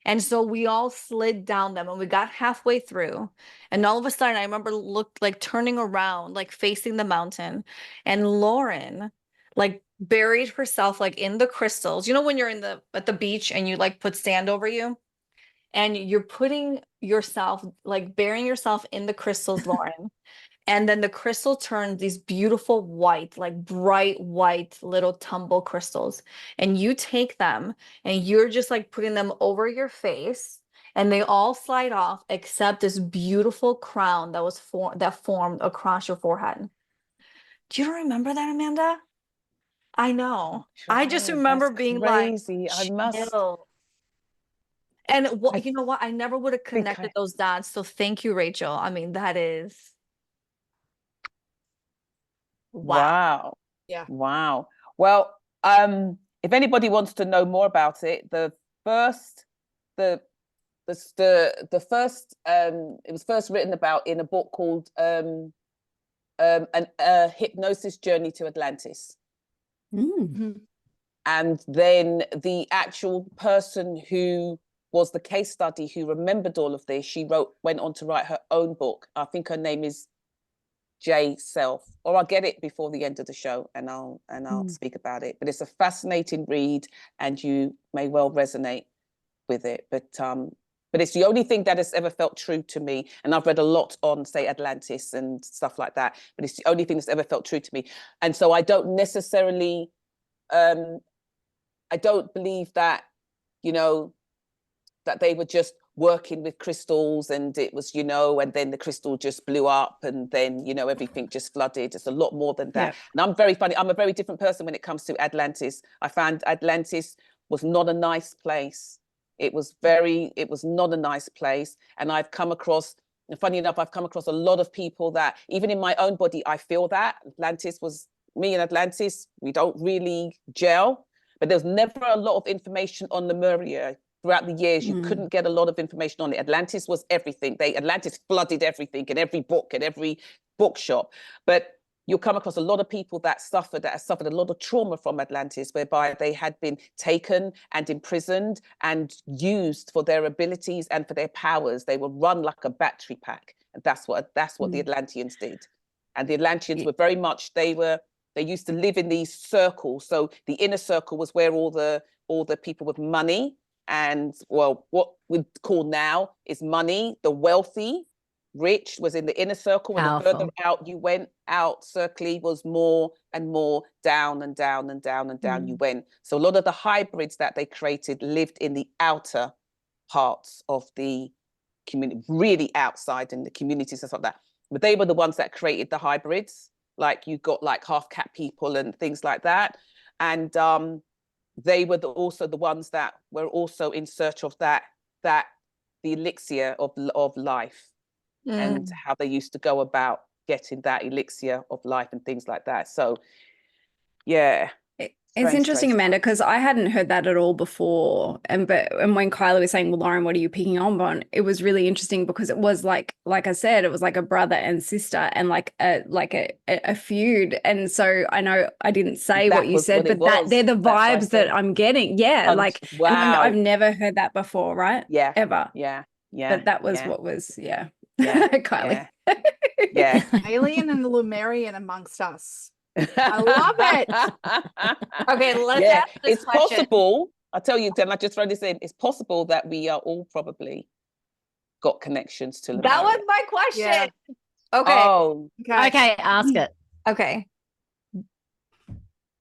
And so we all slid down them and we got halfway through. And all of a sudden, I remember turning around, like facing the mountain. And Lauren like buried herself like in the crystals. You know, when you're at the beach and you like put sand over you and you're putting yourself, like burying yourself in the crystals, Lauren. And then the crystal turns these beautiful white, like bright white little tumble crystals. And you take them and you're just like putting them over your face and they all slide off except this beautiful crown that was formed across your forehead. Do you remember that, Amanda? I know. I just remember being crazy. like, I must. chill. And you know what? I never would have connected those dots. So thank you, Rachel. I mean, that is. Wow. Yeah. Wow. Well, if anybody wants to know more about it, the first it was first written about in a book called a hypnosis journey to Atlantis. And then the actual person who was the case study who remembered all of this, went on to write her own book. I think her name is J Self, or I'll get it before the end of the show and I'll speak about it. But it's a fascinating read and you may well resonate with it. But it's the only thing that has ever felt true to me. And I've read a lot on, say, Atlantis and stuff like that, but it's the only thing that's ever felt true to me. And so I don't necessarily, I don't believe that, you know, that they were just working with crystals and it was, you know, and then the crystal just blew up and then, you know, everything just flooded. It's a lot more than that. And I'm very funny. I'm a very different person when it comes to Atlantis. I found Atlantis was not a nice place. It was not a nice place. And I've come across, and funny enough, I've come across a lot of people that even in my own body, I feel that me and Atlantis, we don't really gel, but there's never a lot of information on Lemuria. Throughout the years, you couldn't get a lot of information on it. Atlantis was everything. Atlantis flooded everything in every book, in every bookshop. But you'll come across a lot of people that have suffered a lot of trauma from Atlantis, whereby they had been taken and imprisoned and used for their abilities and for their powers. They were run like a battery pack. And that's what the Atlanteans did. And the Atlanteans were very much, they used to live in these circles. So the inner circle was where all the people with money, and well, what we'd call now is money, the wealthy, rich was in the inner circle. And the further out you went, out circling was more and more down and down and down and down you went. So a lot of the hybrids that they created lived in the outer parts of the community, really outside in the communities and stuff like that. But they were the ones that created the hybrids. Like you got like half cat people and things like that. And they were also the ones that were also in search of the elixir of life and how they used to go about getting that elixir of life and things like that. So, yeah. It's interesting, Amanda, because I hadn't heard that at all before. And when Kyla was saying, well, Lauren, what are you picking up on? It was really interesting because it was like I said, it was like a brother and sister and like a feud. And so I know I didn't say what you said, but they're the vibes that I'm getting. Yeah. Wow. And I've never heard that before, right? Yeah. Ever. Yeah. Yeah. But that was what was, Yeah. Kylie. Yeah. Alien and the Lemurian amongst us. I love it. Okay, let's ask this it's question. possible. I'll tell you, then I just throw this in. It's possible that we are all probably got connections to Lemuria. That was my question. Yeah. Okay. Oh, Okay, ask it. Okay.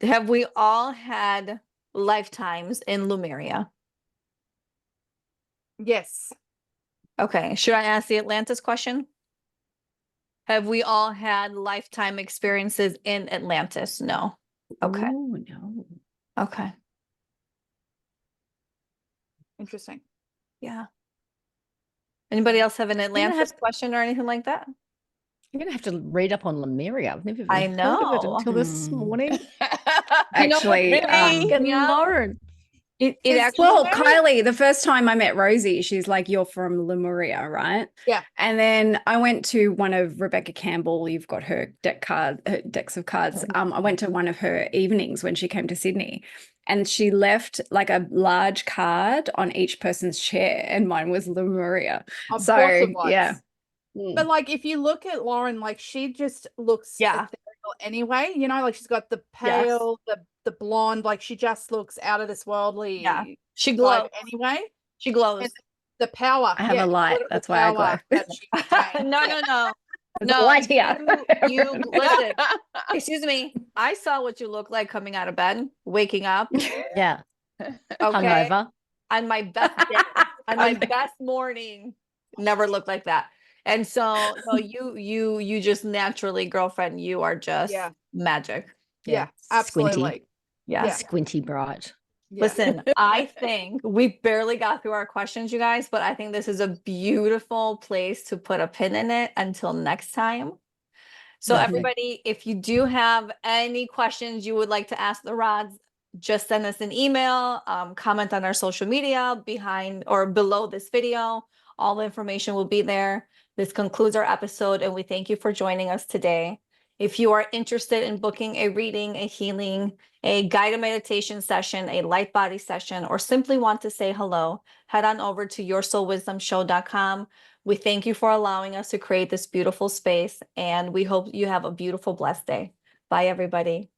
Have we all had lifetimes in Lemuria? Yes. Okay. Should I ask the Atlantis question? Have we all had lifetime experiences in Atlantis? No. Okay. Oh, no. Okay. Interesting. Yeah. Anybody else have an Atlantis question or anything like that? You're gonna have to read up on Lemuria. I've never even I heard of it know. until this morning. Actually, Really? Lauren. It Is- actually Well, Very- Kylie, the first time I met Rosie, she's like, "You're from Lemuria, right?" Yeah. And then I went to one of Rebecca Campbell. You've got her her decks of cards. I went to one of her evenings when she came to Sydney, and she left like a large card on each person's chair, and mine was Lemuria. Of So course it was. yeah. But like if you look at Lauren, like she just looks Yeah. ethereal anyway. You know, like she's got the Yes. pale, the blonde, like she just looks out of this worldly Yeah. She vibe glows. anyway. She glows. And the power. I have yeah, a light, literally that's why I glow. power that she contains. No. There's a light here. You listen. Excuse me. I saw what you look like coming out of bed, waking up. Yeah. Okay. Hungover. On my best day, on my best morning, never looked like that. And so you just naturally, girlfriend, you are just Yeah. magic. Yeah, Squinty. absolutely. Yeah. Yeah. Squinty bright. Yeah. Listen, I think we barely got through our questions, you guys, but I think this is a beautiful place to put a pin in it until next time. So Lovely. everybody, if you do have any questions you would like to ask the rods, just send us an email, comment on our social media behind or below this video. All the information will be there. This concludes our episode, and we thank you for joining us today. If you are interested in booking a reading, a healing, a guided meditation session, a light body session, or simply want to say hello, head on over to yoursoulwisdomshow.com. We thank you for allowing us to create this beautiful space, and we hope you have a beautiful, blessed day. Bye, everybody.